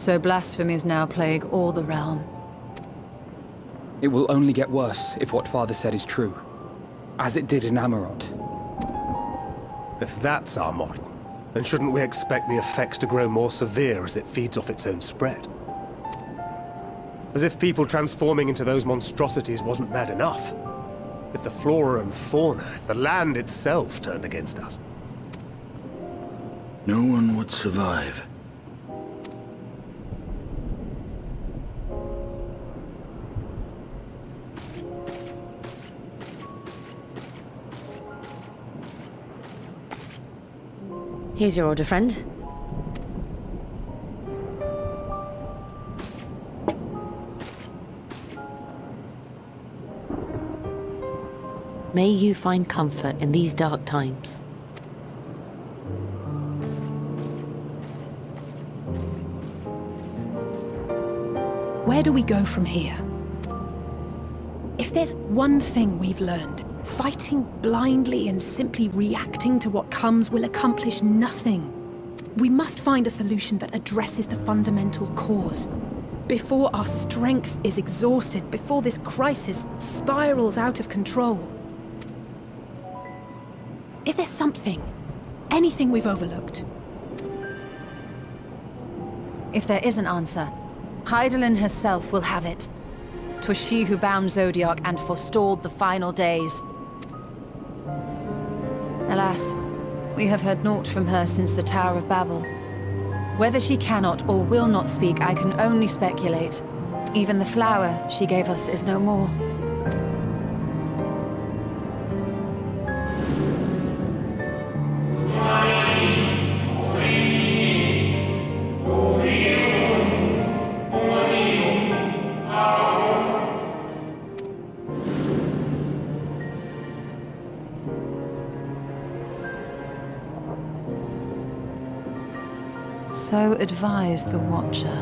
So blasphemies now plague all the realm. It will only get worse if what Father said is true. As it did in Amarot. If that's our model, then shouldn't we expect the effects to grow more severe as it feeds off its own spread? As if people transforming into those monstrosities wasn't bad enough. If the flora and fauna, if the land itself turned against us. No one would survive. Here's your order, friend. May you find comfort in these dark times. Where do we go from here? If there's one thing we've learned, fighting blindly and simply reacting to what comes will accomplish nothing. We must find a solution that addresses the fundamental cause. Before our strength is exhausted, before this crisis spirals out of control. Is there something, anything we've overlooked? If there is an answer, Hydaelyn herself will have it. 'Twas she who bound Zodiark and forestalled the final days. Alas, we have heard naught from her since the Tower of Babel. Whether she cannot or will not speak, I can only speculate. Even the flower she gave us is no more. So advised the Watcher.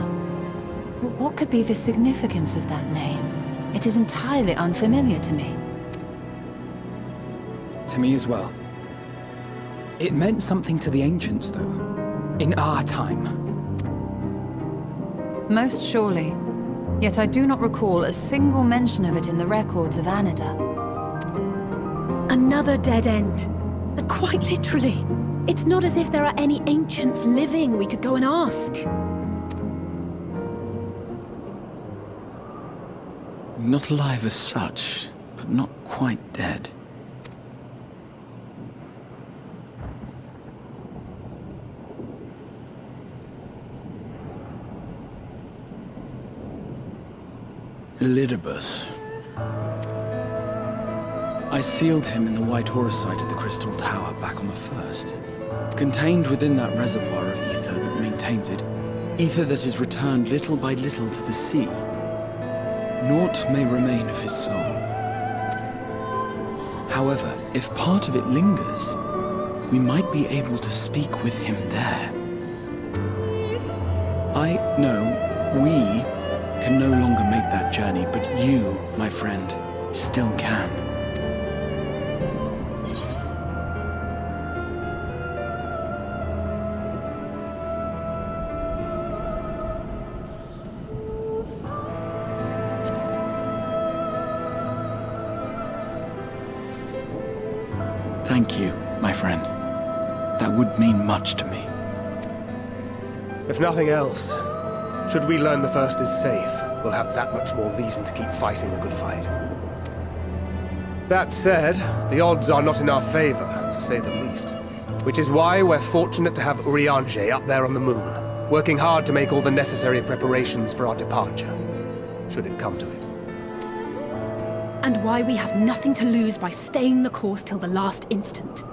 But what could be the significance of that name? It is entirely unfamiliar to me. To me as well. It meant something to the ancients, though. In our time. Most surely. Yet I do not recall a single mention of it in the records of Anida. Another dead end. And quite literally. It's not as if there are any ancients living we could go and ask. Not alive as such, but not quite dead. Elidibus. I sealed him in the White Horusite at the Crystal Tower back on the 1st. Contained within that reservoir of ether that maintains it, ether that is returned little by little to the sea. Naught may remain of his soul. However, if part of it lingers, we might be able to speak with him there. I know we can no longer make that journey, but you, my friend, still can. Thank you, my friend. That would mean much to me. If nothing else, should we learn the First is safe, we'll have that much more reason to keep fighting the good fight. That said, the odds are not in our favor, to say the least. Which is why we're fortunate to have Urianger up there on the moon, working hard to make all the necessary preparations for our departure, should it come to it. And why we have nothing to lose by staying the course till the last instant.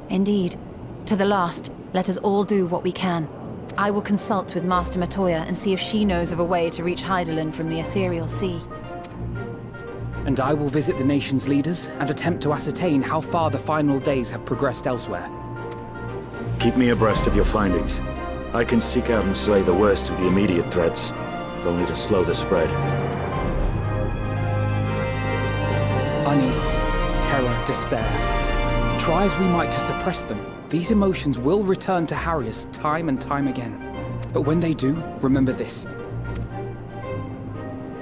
Indeed. To the last, let us all do what we can. I will consult with Master Matoya and see if she knows of a way to reach Hydaelyn from the ethereal sea. And I will visit the nation's leaders and attempt to ascertain how far the final days have progressed elsewhere. Keep me abreast of your findings. I can seek out and slay the worst of the immediate threats, if only to slow the spread. Unease, terror, despair. Try as we might to suppress them, these emotions will return to harry us time and time again. But when they do, remember this.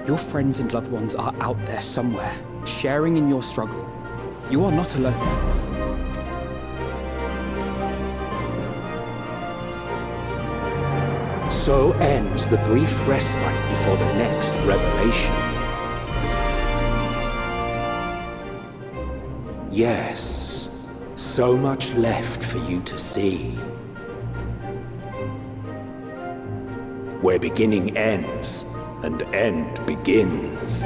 Your friends and loved ones are out there somewhere, sharing in your struggle. You are not alone. So ends the brief respite before the next revelation. Yes, so much left for you to see. Where beginning ends and end begins.